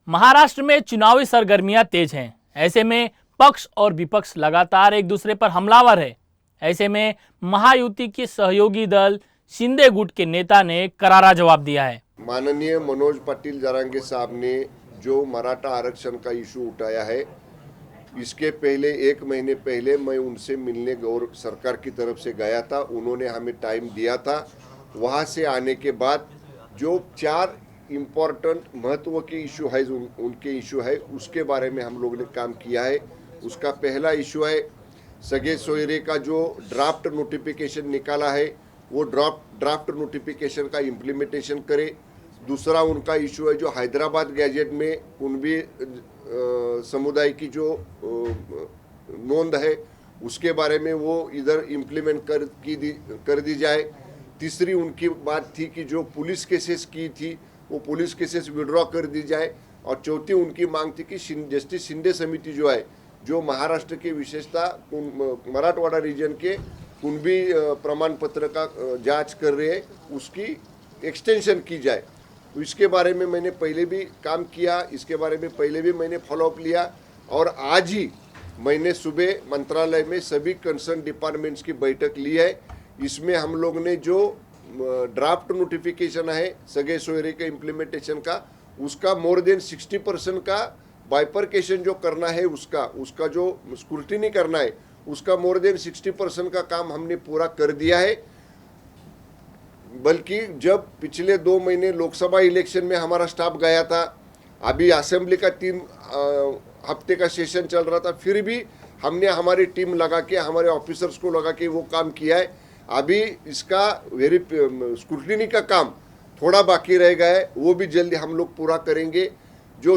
महाराष्ट्र में चुनावी सरगर्मियां तेज हैं। ऐसे में पक्ष और विपक्ष लगातार एक दूसरे पर हमलावर है। ऐसे में महायुति के सहयोगी दल शिंदे गुट के नेता ने करारा जवाब दिया है। माननीय मनोज पाटिल जरांगे साहब ने जो मराठा आरक्षण का इशू उठाया है, इसके पहले 1 महीने पहले मैं उनसे मिलने गौर सरकार की तरफ से गया था। उन्होंने हमें टाइम दिया था। वहाँ से आने के बाद जो 4 इम्पोर्टेंट महत्व के इशू है, उनके इशू है, उसके बारे में हम लोग ने काम किया है। उसका पहला इशू है सगे सोयरे का जो ड्राफ्ट नोटिफिकेशन निकाला है, वो ड्राफ्ट नोटिफिकेशन का इम्प्लीमेंटेशन करे। दूसरा उनका इशू है जो हैदराबाद गैजेट में कुनबी समुदाय की जो नोंद है, उसके बारे में वो इधर इम्प्लीमेंट कर दी जाए। तीसरी उनकी बात थी कि जो पुलिस केसेस की थी, वो पुलिस केसेस विड्रॉ कर दी जाए। और चौथी उनकी मांग थी कि जस्टिस शिंदे समिति जो है, जो महाराष्ट्र के विशेषतः मराठवाड़ा रीजन के कुनबी प्रमाण पत्र का जांच कर रहे हैं, उसकी एक्सटेंशन की जाए। तो इसके बारे में मैंने पहले भी काम किया, इसके बारे में पहले भी मैंने फॉलोअप लिया। और आज ही मैंने सुबह मंत्रालय में सभी कंसर्न डिपार्टमेंट्स की बैठक ली है। इसमें हम लोग ने जो ड्राफ्ट नोटिफिकेशन है सगे सोयरे के इम्प्लीमेंटेशन का, उसका मोर देन 60% का बाइफरकेशन जो करना है, उसका जो स्क्रूटिनी करना है, उसका मोर देन 60% का काम हमने पूरा कर दिया है। बल्कि जब पिछले 2 महीने लोकसभा इलेक्शन में हमारा स्टाफ गया था, अभी असेंबली का 3 हफ्ते का सेशन चल रहा था, फिर भी हमने हमारी टीम लगा के, हमारे ऑफिसर्स को लगा के वो काम किया है। अभी इसका स्क्रूटिनी का काम थोड़ा बाकी रह गया है, वो भी जल्दी हम लोग पूरा करेंगे। जो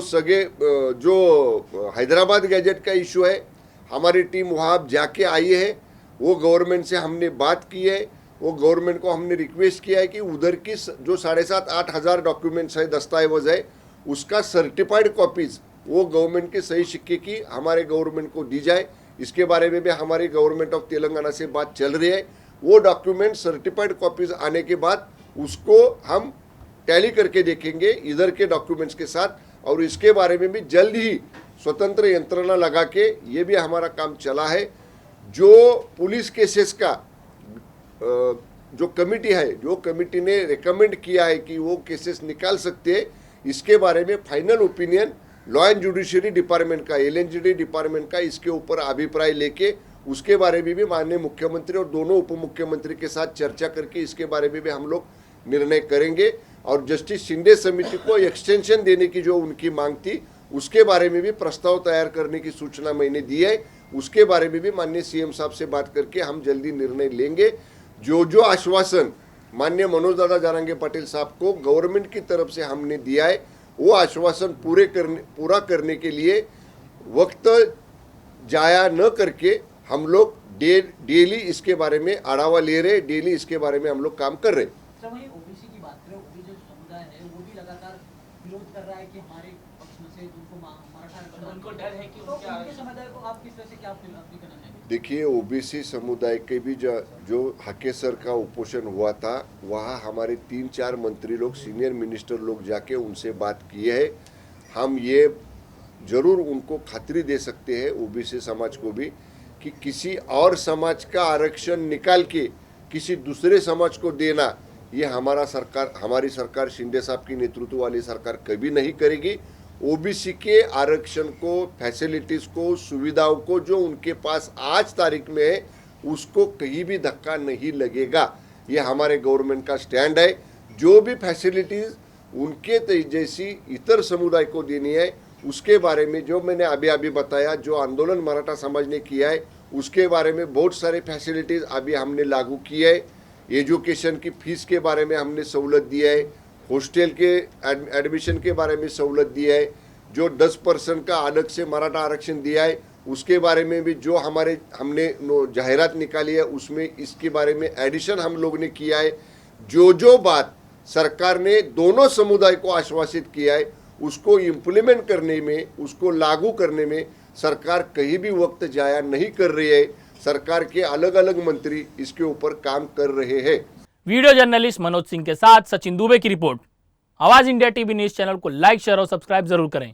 हैदराबाद गैजेट का इशू है, हमारी टीम वहाँ जाके आई है, वो गवर्नमेंट से हमने बात की है। वो गवर्नमेंट को हमने रिक्वेस्ट किया है कि उधर की जो 7,500-8 हज़ार डॉक्यूमेंट्स है, दस्तावेज है, उसका सर्टिफाइड कॉपीज़ वो गवर्नमेंट के सही सिक्के की हमारे गवर्नमेंट को दी जाए। इसके बारे में भी हमारी गवर्नमेंट ऑफ तेलंगाना से बात चल रही है। वो डॉक्यूमेंट सर्टिफाइड कॉपीज़ आने के बाद उसको हम टैली करके देखेंगे इधर के डॉक्यूमेंट्स के साथ, और इसके बारे में भी जल्द ही स्वतंत्र यंत्रणा लगा के ये भी हमारा काम चला है। जो पुलिस केसेस का जो कमिटी है, जो कमिटी ने रिकमेंड किया है कि वो केसेस निकाल सकते हैं, इसके बारे में final opinion law and judiciary department का, LNJD डिपार्टमेंट का इसके ऊपर अभिप्राय लेके उसके बारे में भी माननीय मुख्यमंत्री और दोनों उप मुख्यमंत्री के साथ चर्चा करके इसके बारे में भी हम लोग निर्णय करेंगे। और जस्टिस शिंदे समिति को एक्सटेंशन देने की जो उनकी मांग थी, उसके बारे में भी प्रस्ताव तैयार करने की सूचना मैंने दी है। उसके बारे में भी माननीय CM साहब से बात करके हम जल्दी निर्णय लेंगे। जो आश्वासन माननीय मनोज दादा जरांगे पाटिल साहब को गवर्नमेंट की तरफ से हमने दिया है, वो आश्वासन पूरा करने के लिए वक्त जाया न करके हम लोग डेली इसके बारे में आढ़ावा ले रहे, डेली इसके बारे में हम लोग काम कर रहे। ओबीसी की बात करें, ओबीसी जो समुदाय है वो भी लगातार विरोध कर रहा है कि हमारे पक्ष में से उनको मराठा, उनको डर है कि उनके समुदाय को आप किस तरह से क्या अपील करना चाहेंगे? देखिए, ओबीसी समुदाय के भी जो हकेसर का उपोषण हुआ था, वहाँ हमारे 3-4 मंत्री लोग, सीनियर मिनिस्टर लोग जाके उनसे बात किए है। हम ये जरूर उनको खातरी दे सकते हैं, ओबीसी समाज को भी, कि किसी और समाज का आरक्षण निकाल के किसी दूसरे समाज को देना, ये हमारी सरकार शिंदे साहब की नेतृत्व वाली सरकार कभी नहीं करेगी। ओबीसी के आरक्षण को, फैसिलिटीज़ को, सुविधाओं को जो उनके पास आज तारीख में है, उसको कहीं भी धक्का नहीं लगेगा। ये हमारे गवर्नमेंट का स्टैंड है। जो भी फैसिलिटीज़ उनके जैसी इतर समुदाय को देनी है, उसके बारे में जो मैंने अभी बताया, जो आंदोलन मराठा समाज ने किया है, उसके बारे में बहुत सारे फैसिलिटीज़ अभी हमने लागू किए है। एजुकेशन की फ़ीस के बारे में हमने सहूलत दिया है, हॉस्टल के एडमिशन के बारे में सहूलत दिया है, जो 10% का अलग से मराठा आरक्षण दिया है, उसके बारे में भी जो हमने जाहिरात निकाली है, उसमें इसके बारे में एडिशन हम लोग ने किया है। जो बात सरकार ने दोनों समुदाय को आश्वासित किया है, उसको इम्प्लीमेंट करने में, उसको लागू करने में सरकार कहीं भी वक्त जाया नहीं कर रही है। सरकार के अलग अलग मंत्री इसके ऊपर काम कर रहे हैं। वीडियो जर्नलिस्ट मनोज सिंह के साथ सचिन दुबे की रिपोर्ट, आवाज इंडिया टीवी न्यूज चैनल को लाइक शेयर और सब्सक्राइब जरूर करें।